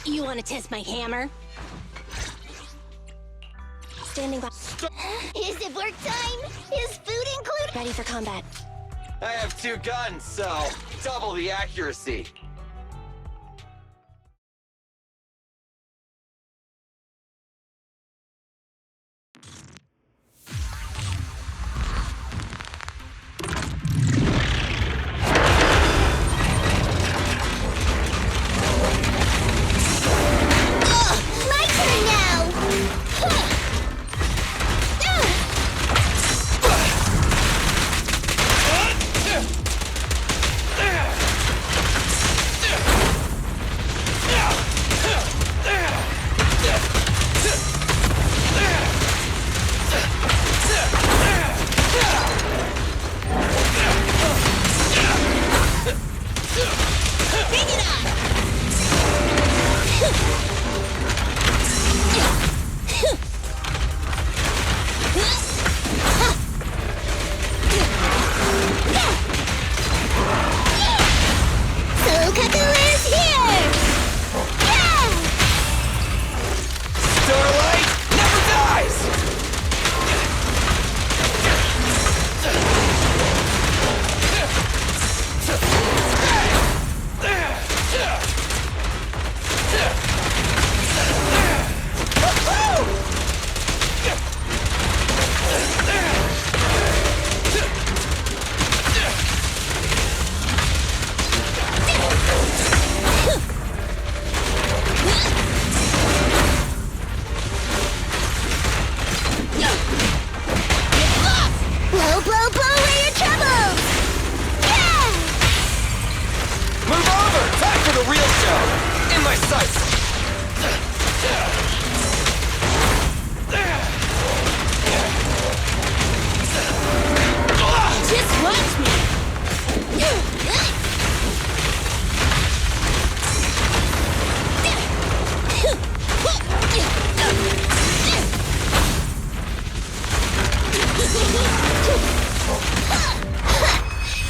You want to test my hammer? Standing by. Is it work time? Is food included? Ready for combat. I have 2 guns, so double the accuracy. My turn now! Bring it on! Is here! Yeah! Starlight never dies! Blow, blow, blow away your troubles! Yeah! Move over! Time for the real show! In my sights! Just watch me!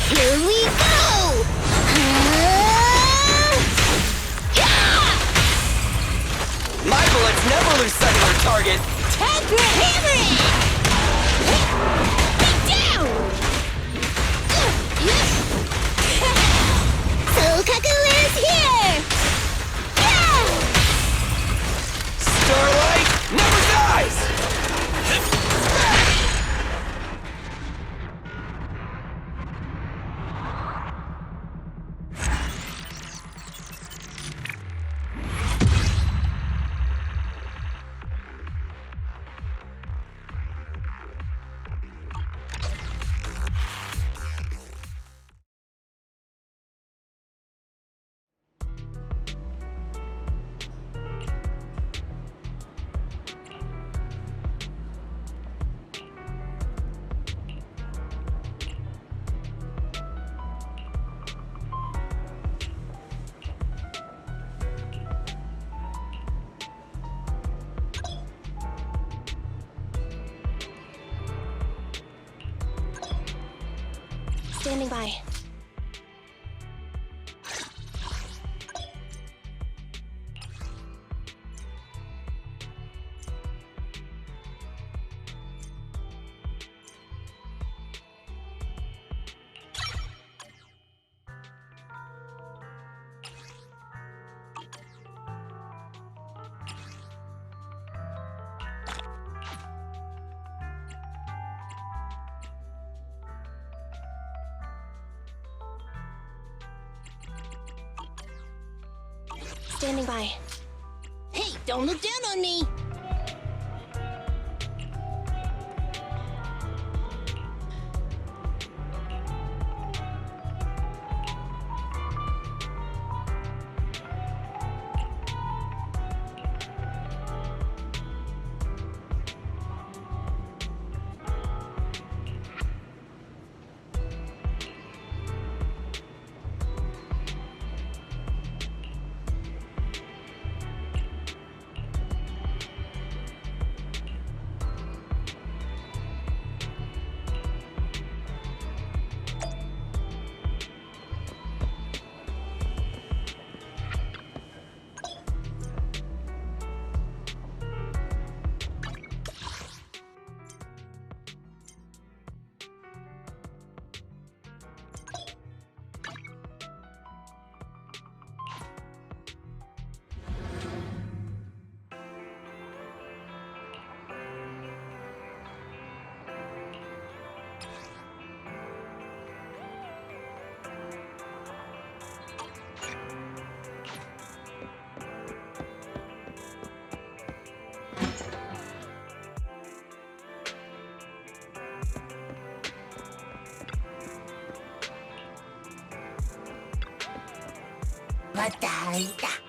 Here we go! My bullets never lose sight of their target! Time for hammering! Be down! Sokaku is here! Yeah! Starlight never dies! Standing by. Standing by. Hey, don't look down on me! 왔다 있다.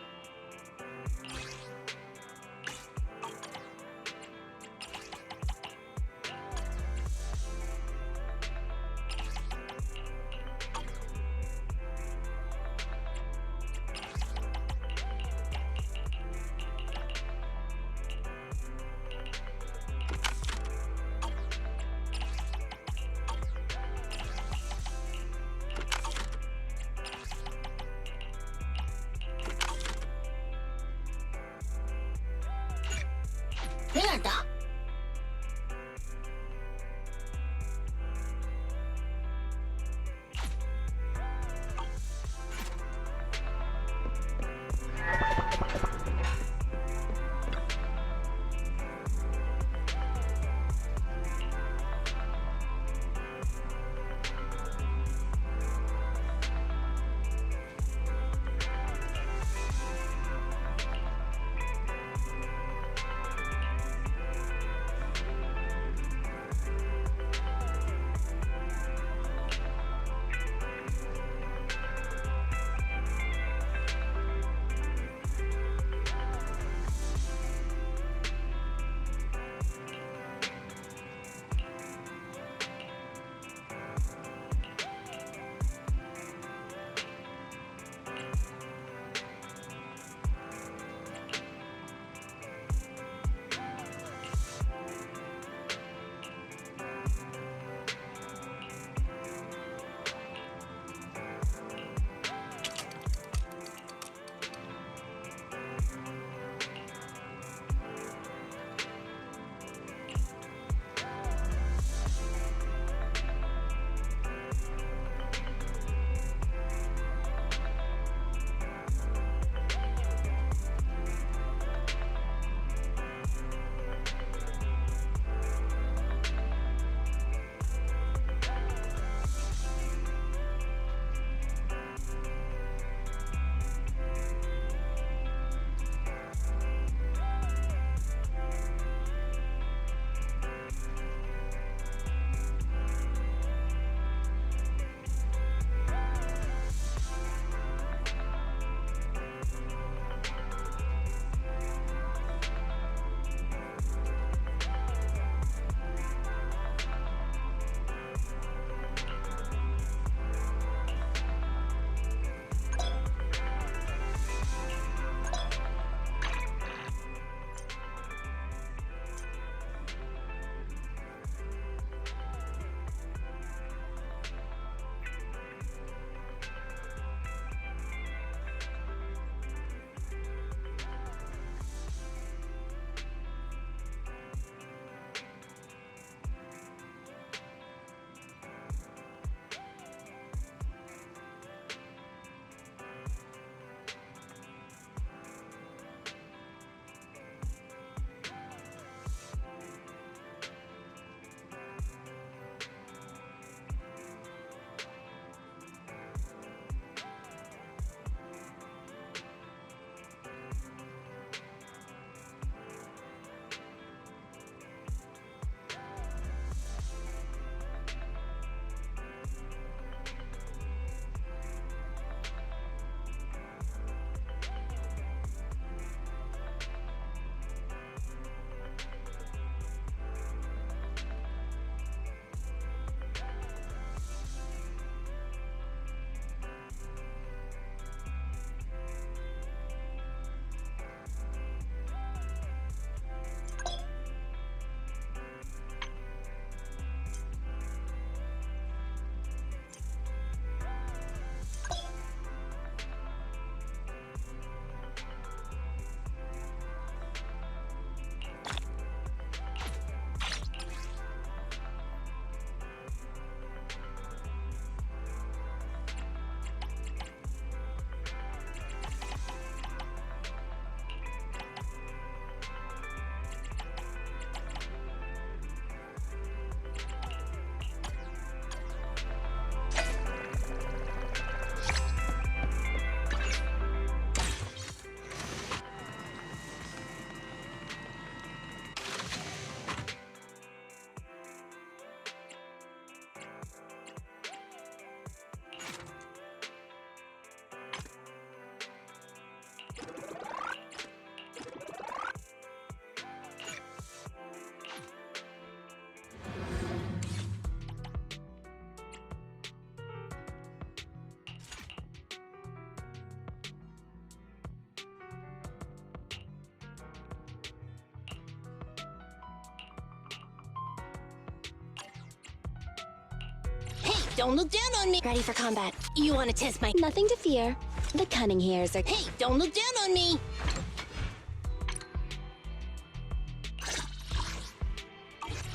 don't look down on me. Ready for combat. You want to test my... Nothing to fear. The cunning hairs are... Hey, don't look down on me.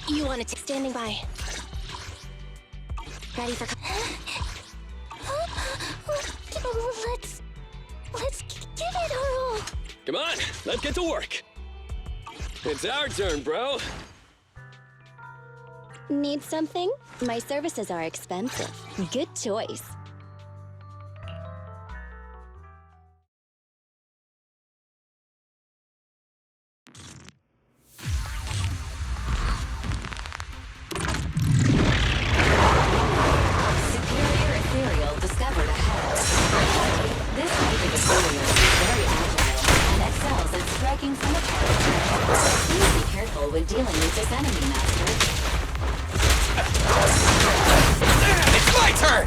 You want to... Standing by. Ready for... Let's give it our all. Come on, let's get to work. It's our turn, bro. Need something? My services are expensive. Good choice. Superior ethereal discovered ahead. This native ethereal is very agile and excels at striking from afar. Please be careful when dealing with this enemy, Master. It's my turn!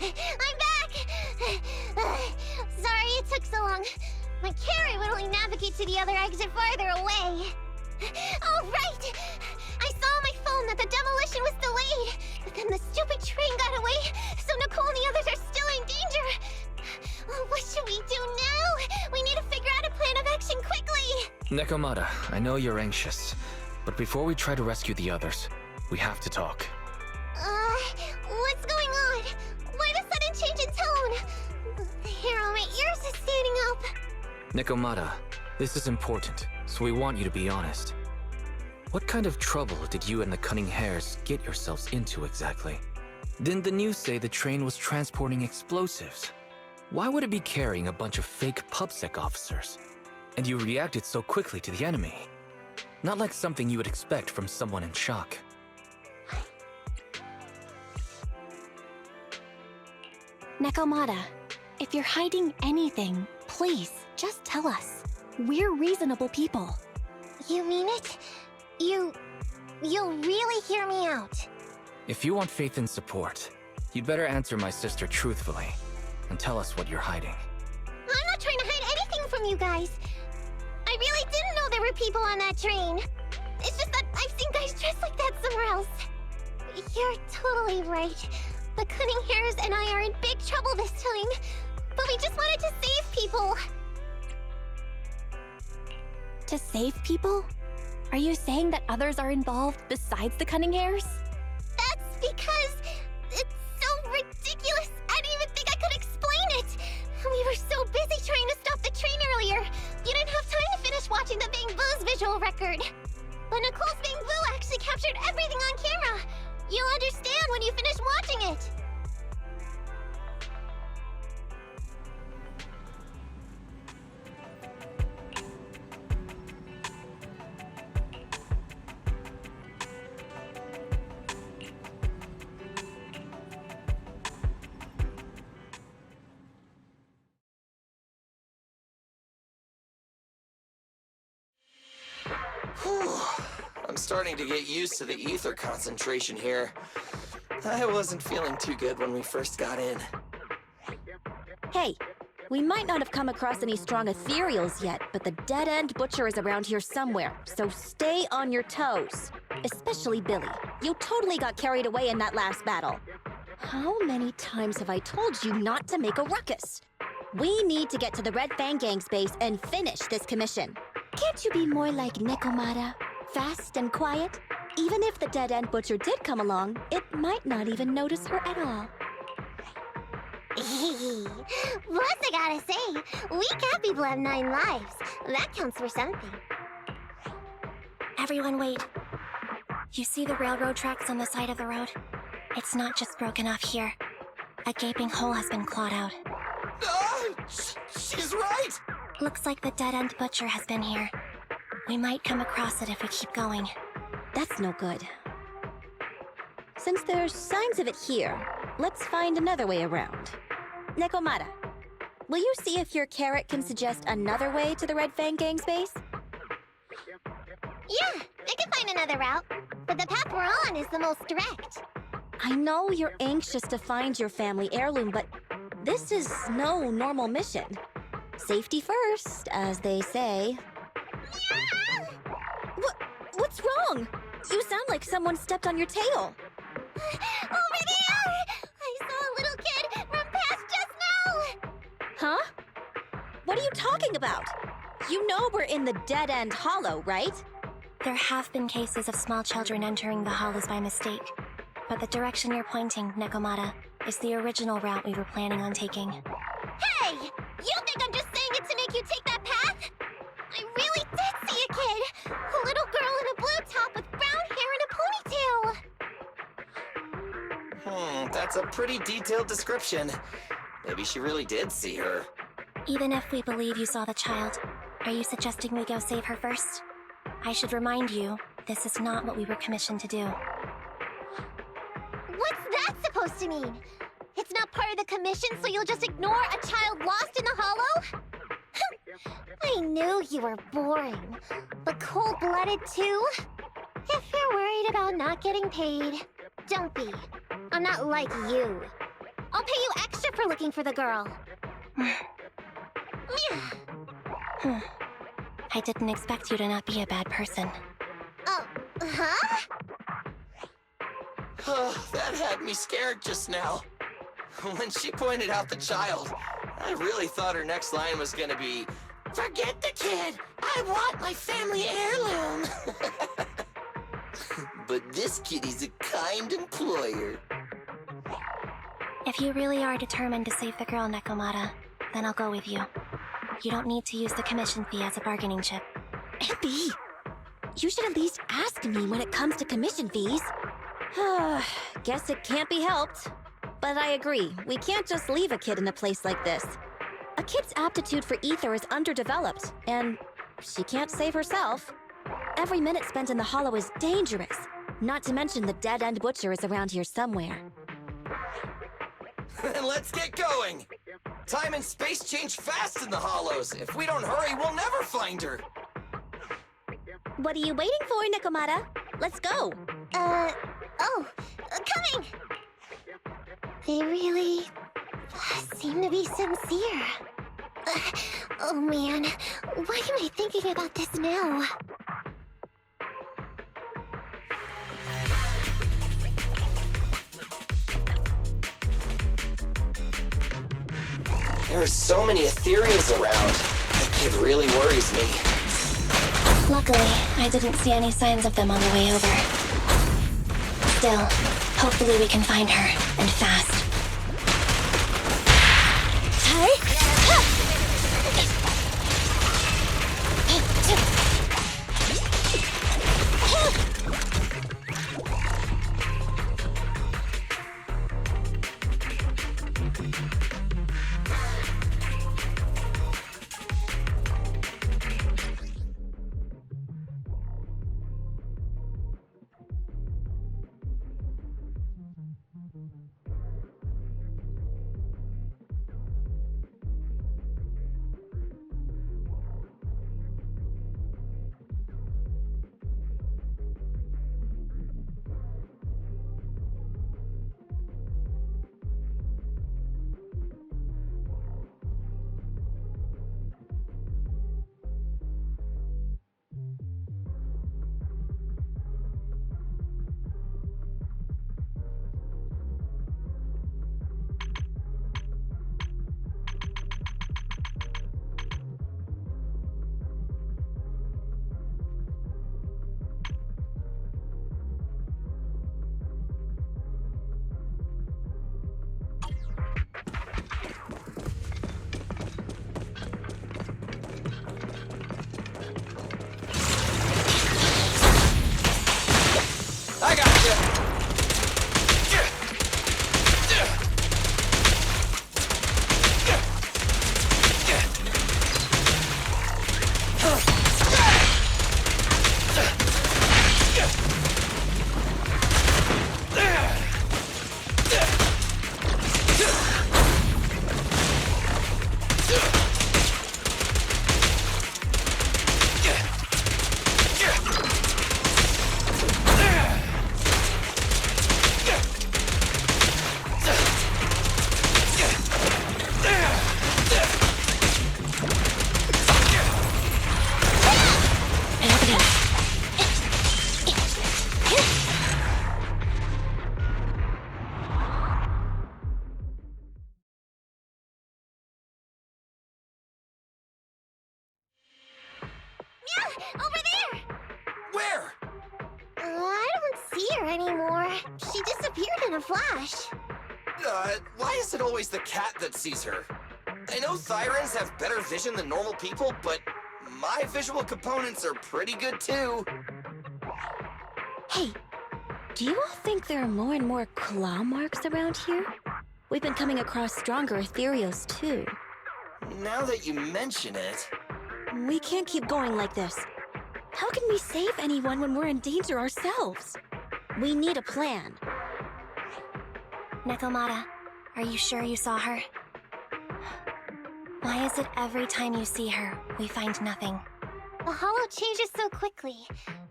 I'm back! Sorry it took so long. My carry would only navigate to the other exit farther away. Oh, right! I saw on my phone that the demolition was delayed, but then the stupid train got away, so Nicole and the others are still in danger. Oh, what should we do now? We need to figure out a plan of action quickly! Nekomata, I know you're anxious, but before we try to rescue the others, we have to talk. What's going on? Why the sudden change in tone? The hair on my ears is standing up. Nekomata, this is important, so we want you to be honest. What kind of trouble did you and the Cunning Hares get yourselves into exactly? Didn't the news say the train was transporting explosives? Why would it be carrying a bunch of fake PubSec officers? And you reacted so quickly to the enemy. Not like something you would expect from someone in shock. Nekomata, if you're hiding anything, please, just tell us. We're reasonable people. You mean it? You'll really hear me out. If you want faith and support, you'd better answer my sister truthfully and tell us what you're hiding. I'm not trying to hide anything from you guys. I really didn't know there were people on that train. It's just that I've seen guys dressed like that somewhere else. You're totally right. The Cunning Hares and I are in big trouble this time, but we just wanted to save people. To save people? Are you saying that others are involved besides the Cunning Hares? That's because it's so ridiculous. I didn't even think I could explain it. We were so busy trying to stop the train earlier. You didn't have time to finish watching the Bang Boo's visual record. But Nicole's Bang Boo actually captured everything on camera. You'll understand when you finish watching it. I'm starting to get used to the ether concentration here. I wasn't feeling too good when we first got in. Hey, we might not have come across any strong ethereals yet, but the dead-end butcher is around here somewhere, so stay on your toes. Especially Billy. You totally got carried away in that last battle. How many times have I told you not to make a ruckus? We need to get to the Red Fang Gang's base and finish this commission. Can't you be more like Nekomata? Fast and quiet? Even if the dead-end butcher did come along, it might not even notice her at all. Plus, I gotta say, we cat people have 9 lives. That counts for something. Everyone wait. You see the railroad tracks on the side of the road? It's not just broken off here. A gaping hole has been clawed out. She's right! Looks like the dead-end butcher has been here. We might come across it if we keep going. That's no good. Since there's signs of it here, let's find another way around. Nekomata, will you see if your carrot can suggest another way to the Red Fang Gang's base? Yeah, I can find another route, but the path we're on is the most direct. I know you're anxious to find your family heirloom, but this is no normal mission. Safety first, as they say. Yeah! What's wrong? You sound like someone stepped on your tail. Over there! I saw a little kid run past just now! Huh? What are you talking about? You know we're in the dead-end hollow, right? There have been cases of small children entering the hollows by mistake. But the direction you're pointing, Nekomata, is the original route we were planning on taking. Hey! You think I'm just saying it to make you take that path? I really did see a kid! A little girl in a blue top with brown hair and a ponytail! That's a pretty detailed description. Maybe she really did see her. Even if we believe you saw the child, are you suggesting we go save her first? I should remind you, this is not what we were commissioned to do. What's that supposed to mean? It's not part of the commission, so you'll just ignore a child lost in the hollow? I knew you were boring, but cold-blooded too? If you're worried about not getting paid, don't be. I'm not like you. I'll pay you extra for looking for the girl. I didn't expect you to not be a bad person. Oh, huh? Oh, that had me scared just now. When she pointed out the child, I really thought her next line was gonna be, "Forget the kid! I want my family heirloom!" But this kitty's a kind employer. If you really are determined to save the girl, Nekomata, then I'll go with you. You don't need to use the commission fee as a bargaining chip. Epi, you should at least ask me when it comes to commission fees. Guess it can't be helped. But I agree, we can't just leave a kid in a place like this. A kid's aptitude for ether is underdeveloped, and she can't save herself. Every minute spent in the hollow is dangerous, not to mention the dead-end butcher is around here somewhere. Then let's get going! Time and space change fast in the hollows. If we don't hurry, we'll never find her. What are you waiting for, Nekomata? Let's go! Coming! They really seem to be sincere. Oh man, why am I thinking about this now? There are so many ethereals around. That kid really worries me. Luckily, I didn't see any signs of them on the way over. Still, hopefully we can find her, and fast. I got you! Over there! Where? I don't see her anymore. She disappeared in a flash. Why is it always the cat that sees her? I know Thyrans have better vision than normal people, but my visual components are pretty good too. Hey, do you all think there are more and more claw marks around here? We've been coming across stronger ethereals too. Now that you mention it... We can't keep going like this. How can we save anyone when we're in danger ourselves? We need a plan. Nekomata, are you sure you saw her? Why is it every time you see her, we find nothing? The hollow changes so quickly.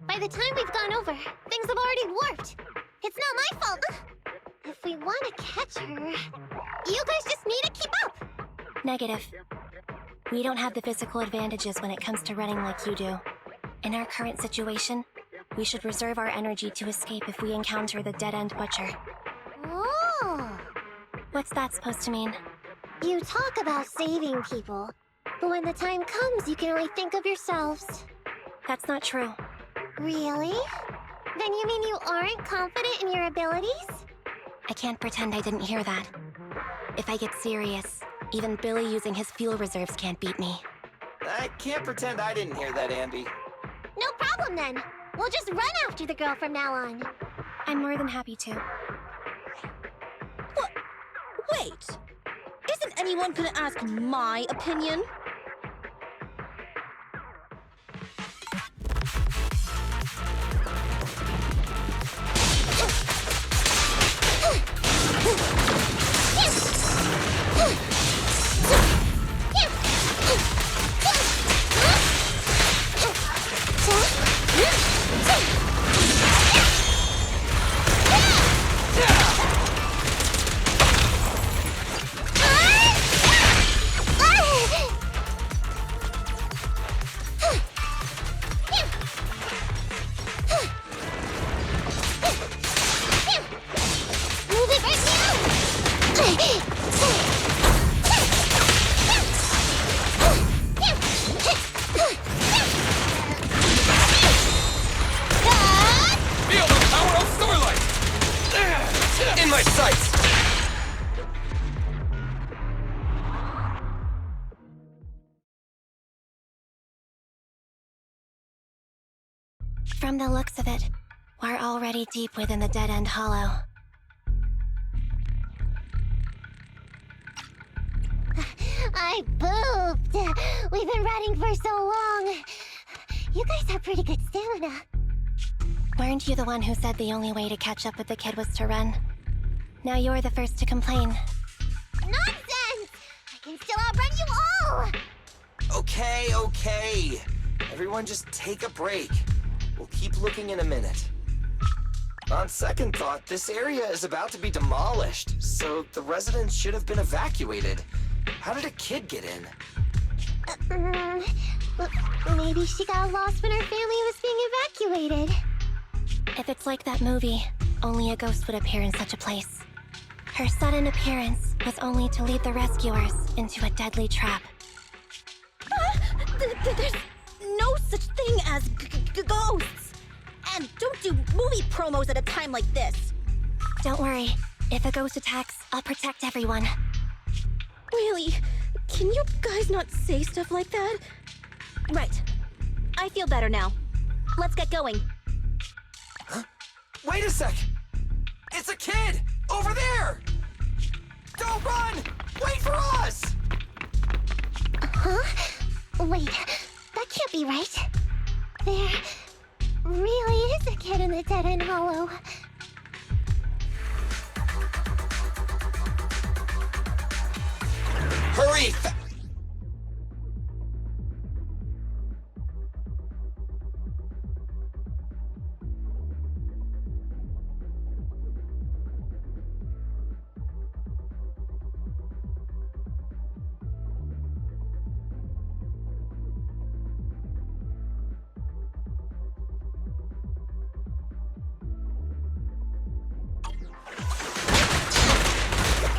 By the time we've gone over, things have already warped. It's not my fault. If we want to catch her... You guys just need to keep up. Negative. We don't have the physical advantages when it comes to running like you do. In our current situation, we should reserve our energy to escape if we encounter the dead-end butcher. Oh. What's that supposed to mean? You talk about saving people, but when the time comes, you can only think of yourselves. That's not true. Really? Then you mean you aren't confident in your abilities? I can't pretend I didn't hear that. If I get serious, even Billy using his fuel reserves can't beat me. I can't pretend I didn't hear that, Ambi. No problem then. We'll just run after the girl from now on. I'm more than happy to. What? Wait! Isn't anyone gonna ask my opinion? Move it right Feel the power of starlight! In my sights! From the looks of it, we're already deep within the dead-end hollow. I booped. We've been running for so long. You guys have pretty good stamina. Weren't you the one who said the only way to catch up with the kid was to run? Now you're the first to complain. Nonsense! I can still outrun you all! Okay. Everyone just take a break. We'll keep looking in a minute. On second thought, this area is about to be demolished, so the residents should have been evacuated. How did a kid get in? Maybe she got lost when her family was being evacuated. If it's like that movie, only a ghost would appear in such a place. Her sudden appearance was only to lead the rescuers into a deadly trap. There's no such thing as ghosts! And don't do movie promos at a time like this! Don't worry. If a ghost attacks, I'll protect everyone. Really? Can you guys not say stuff like that? Right. I feel better now. Let's get going. Wait a sec! It's a kid! Over there! Don't run! Wait for us! Huh? Wait, that can't be right. There really is a kid in the dead-end hollow. Hurry!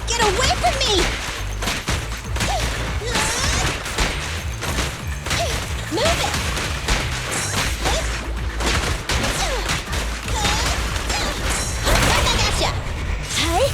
Get away from me! Move it! Right back at ya! Hey!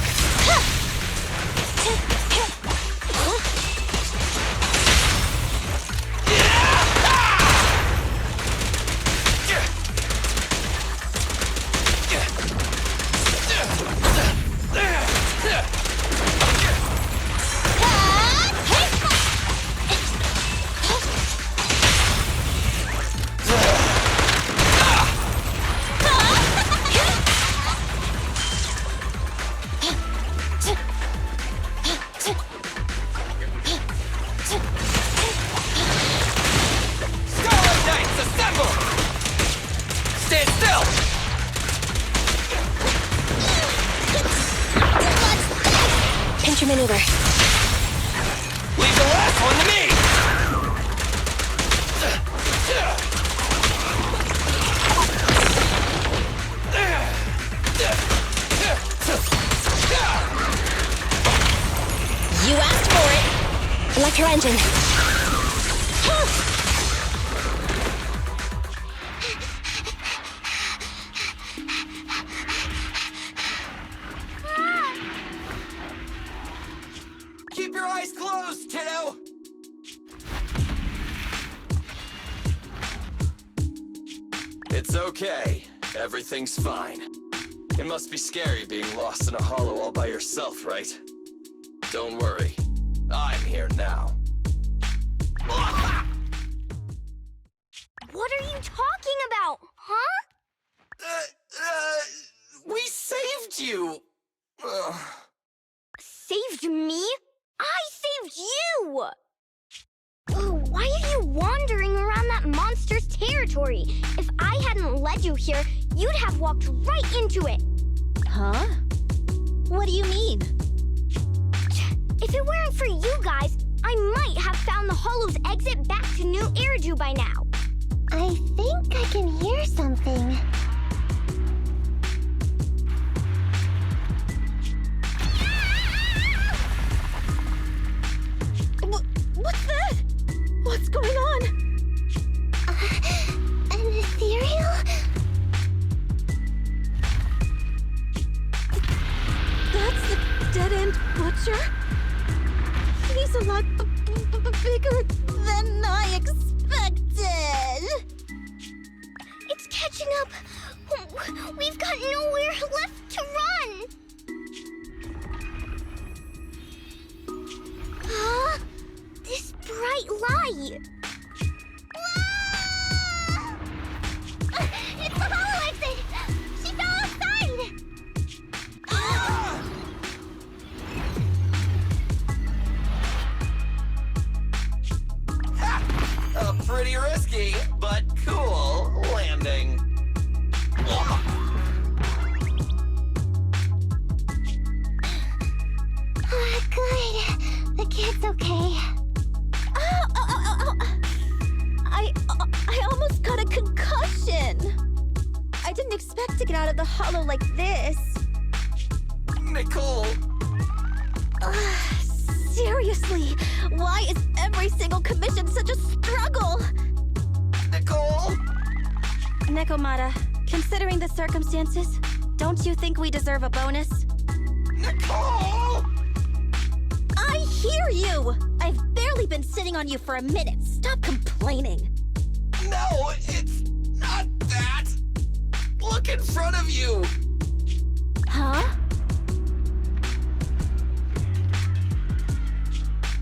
Scarlet Knights, assemble! Stand still! Pinch your maneuver. Leave the last one to me! You asked for it. Electro engine. Keep your eyes closed, kiddo! It's okay. Everything's fine. It must be scary being lost in a hollow all by yourself, right? Don't worry. I'm here now. What are you talking about, huh? We saved you! Saved me? I saved you! Oh, why are you wandering around that monster's territory? If I hadn't led you here, you'd have walked right into it. Huh? What do you mean? If it weren't for you guys, I might have found the Hollow's exit back to New Eridu by now. I think I can hear something. What's that? What's going on? An ethereal? That's the dead-end butcher? He's a lot bigger than I expected. It's catching up. We've got nowhere left to run. Huh? This bright light. Ah! It's the hollow exit. She fell outside. Pretty risky, but cool landing. Good. The kid's okay. Ow. I almost got a concussion. I didn't expect to get out of the hollow like this. Nicole! Seriously, why is every single commission such a struggle? Nicole! Nekomata, considering the circumstances, don't you think we deserve a bonus? Nicole! I hear you! I've barely been sitting on you for a minute. Stop complaining. No, it's not that! Look in front of you! Huh?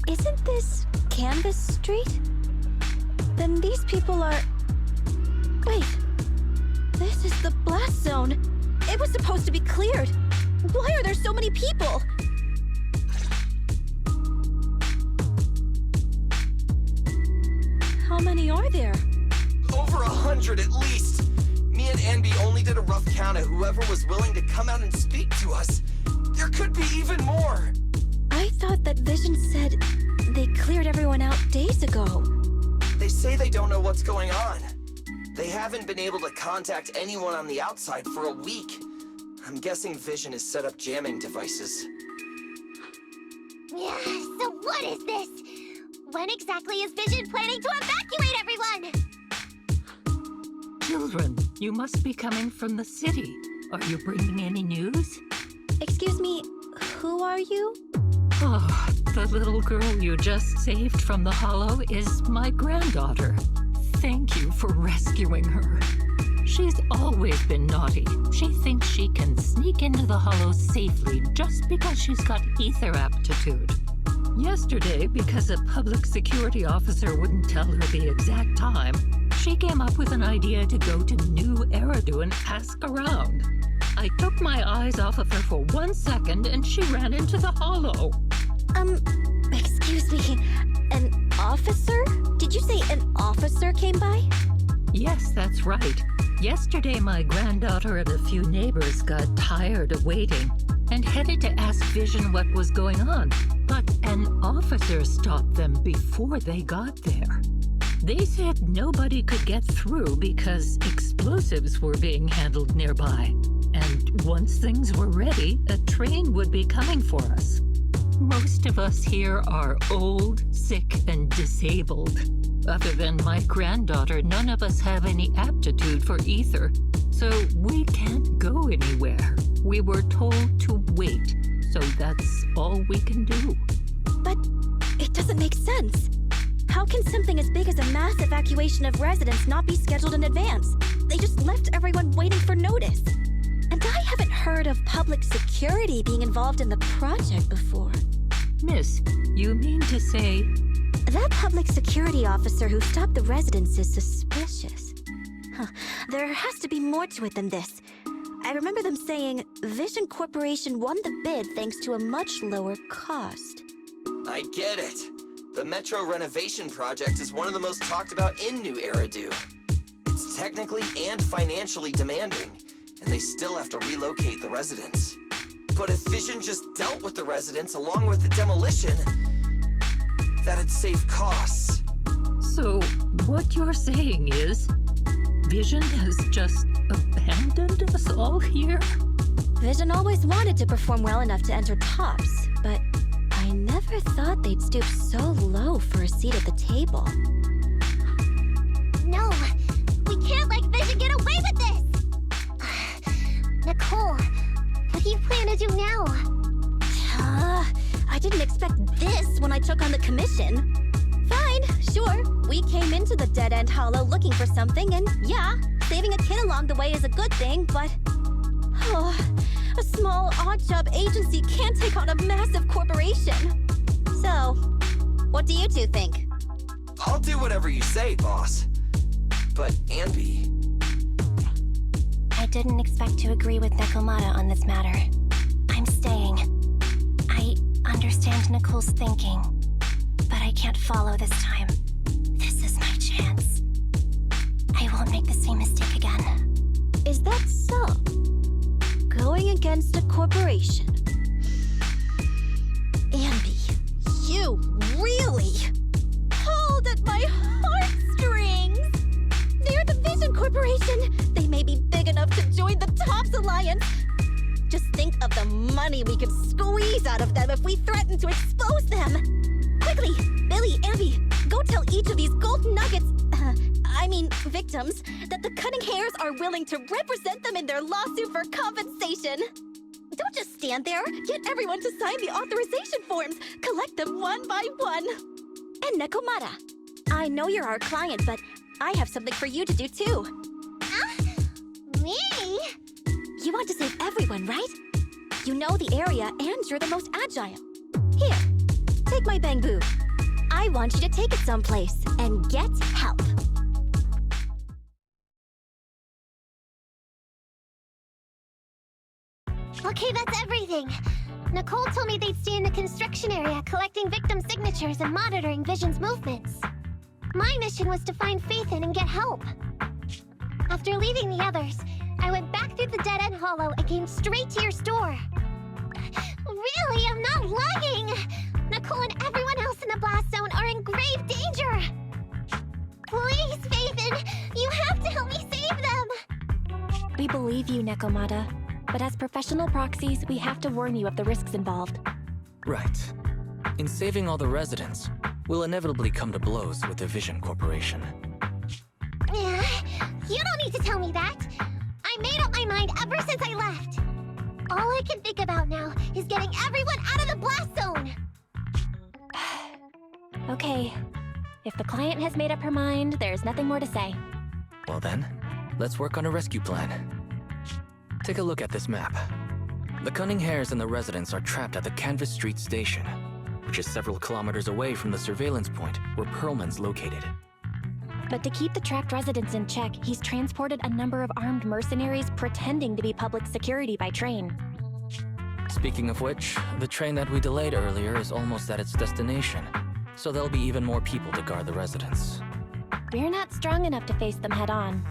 Isn't this Canvas Street? Then these people are... Wait. This is the blast zone. It was supposed to be cleared. Why are there so many people? How many are there? Over 100 at least. Me and Anby only did a rough count of whoever was willing to come out and speak to us. There could be even more. I thought that Vision said they cleared everyone out days ago. They say they don't know what's going on. They haven't been able to contact anyone on the outside for a week. I'm guessing Vision has set up jamming devices. Yeah, so what is this? When exactly is Vision planning to evacuate everyone? Children, you must be coming from the city. Are you bringing any news? Excuse me, who are you? Oh, the little girl you just saved from the hollow is my granddaughter. Thank you for rescuing her. She's always been naughty. She thinks she can sneak into the hollow safely just because she's got ether aptitude. Yesterday, because a public security officer wouldn't tell her the exact time, she came up with an idea to go to New Eridu and ask around. I took my eyes off of her for 1 second and she ran into the hollow. Excuse me, an officer? Did you say an officer came by? Yes, that's right. Yesterday, my granddaughter and a few neighbors got tired of waiting, and headed to ask Vision what was going on, but an officer stopped them before they got there. They said nobody could get through because explosives were being handled nearby, and once things were ready, a train would be coming for us. Most of us here are old, sick, and disabled. Other than my granddaughter, none of us have any aptitude for ether, so we can't go anywhere. We were told to wait, so that's all we can do. But it doesn't make sense. How can something as big as a mass evacuation of residents not be scheduled in advance? They just left everyone waiting for notice. And I haven't heard of public security being involved in the project before. Miss, you mean to say... That public security officer who stopped the residents is suspicious. There has to be more to it than this. I remember them saying Vision Corporation won the bid thanks to a much lower cost. I get it. The Metro renovation project is one of the most talked about in New Eridu. It's technically and financially demanding, and they still have to relocate the residents. But if Vision just dealt with the residents along with the demolition, that'd save costs. So, what you're saying is, Vision has just abandoned us all here? Vision always wanted to perform well enough to enter tops, but I never thought they'd stoop so low for a seat at the table. No, we can't let Vision get away with this! Nicole, what do you plan to do now? I didn't expect this when I took on the commission. Fine, sure. We came into the dead-end hollow looking for something, and yeah, saving a kid along the way is a good thing, but... a small odd-job agency can't take on a massive corporation. So, what do you two think? I'll do whatever you say, boss. But, Anby... I didn't expect to agree with Nekomata on this matter. I'm staying. I understand Nicole's thinking, but I can't follow this time. This is my chance. I won't make the same mistake again. Is that so? Going against a corporation. Anby, you really pulled at my heartstrings! They're the Vision Corporation! They may be big enough to join the TOPS Alliance! Just think of the money we could squeeze out of them if we threaten to expose them! Quickly, Billy, Anby, go tell each of these gold nuggets, victims, that the Cunning Hairs are willing to represent them in their lawsuit for compensation. Don't just stand there. Get everyone to sign the authorization forms. Collect them one by one. And Nekomata, I know you're our client, but I have something for you to do too. Me? You want to save everyone, right? You know the area and you're the most agile. Here, take my bamboo. I want you to take it someplace and get help. Okay, that's everything. Nicole told me they'd stay in the construction area, collecting victim signatures and monitoring Vision's movements. My mission was to find Faithin and get help. After leaving the others, I went back through the dead-end hollow and came straight to your store. Really, I'm not lying! Nicole and everyone else in the blast zone are in grave danger! Please, Faithin, you have to help me save them! We believe you, Nekomata. But as professional proxies, we have to warn you of the risks involved. Right. In saving all the residents, we'll inevitably come to blows with the Vision Corporation. You don't need to tell me that! I made up my mind ever since I left! All I can think about now is getting everyone out of the blast zone! Okay. If the client has made up her mind, there's nothing more to say. Well then, let's work on a rescue plan. Take a look at this map. The Cunning Hairs and the residents are trapped at the Canvas Street station, which is several kilometers away from the surveillance point where Perlman's located. But to keep the trapped residents in check, he's transported a number of armed mercenaries pretending to be public security by train. Speaking of which, the train that we delayed earlier is almost at its destination, so there'll be even more people to guard the residents. We're not strong enough to face them head-on,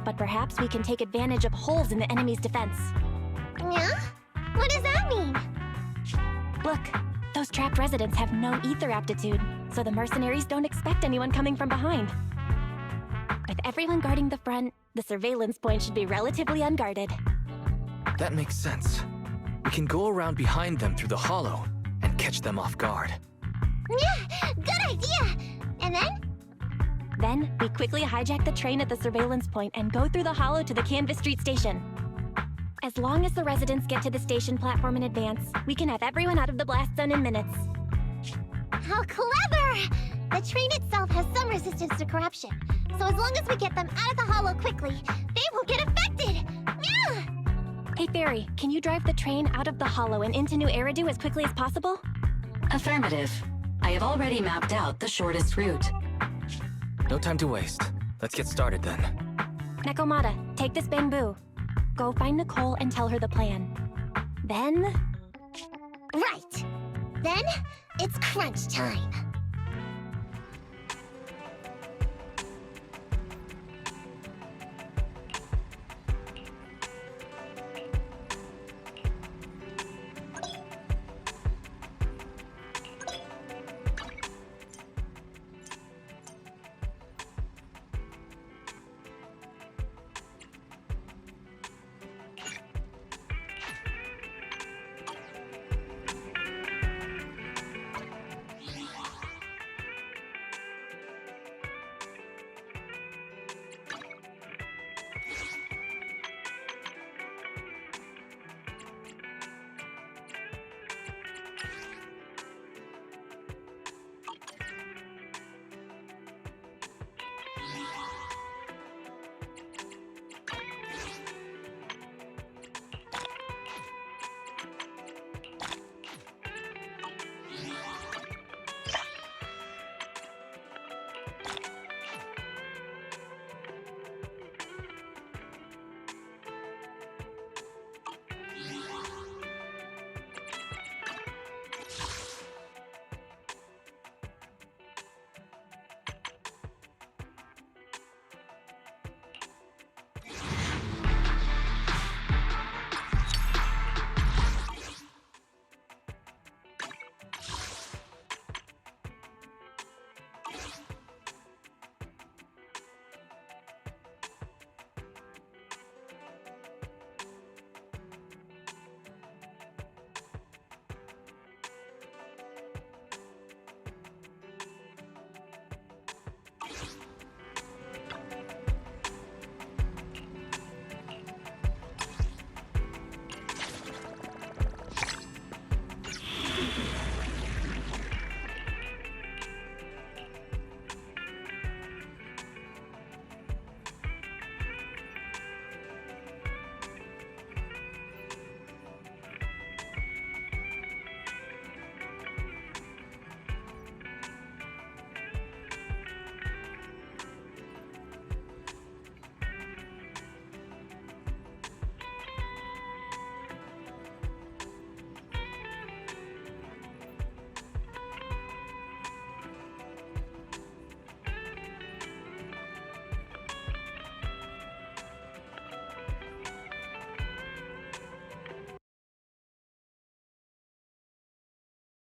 but perhaps we can take advantage of holes in the enemy's defense. Yeah? What does that mean? Look, those trapped residents have no ether aptitude, so the mercenaries don't expect anyone coming from behind. With everyone guarding the front, the surveillance point should be relatively unguarded. That makes sense. We can go around behind them through the hollow and catch them off guard. Yeah, good idea! And then? Then, we quickly hijack the train at the surveillance point and go through the hollow to the Canvas Street station. As long as the residents get to the station platform in advance, we can have everyone out of the blast zone in minutes. How clever! The train itself has some resistance to corruption, so as long as we get them out of the hollow quickly, they won't get affected! Yeah! Hey Fairy, can you drive the train out of the hollow and into New Eridu as quickly as possible? Affirmative. I have already mapped out the shortest route. No time to waste. Let's get started then. Nekomata, take this bamboo. Go find Nicole and tell her the plan. Then... Right! Then, it's crunch time.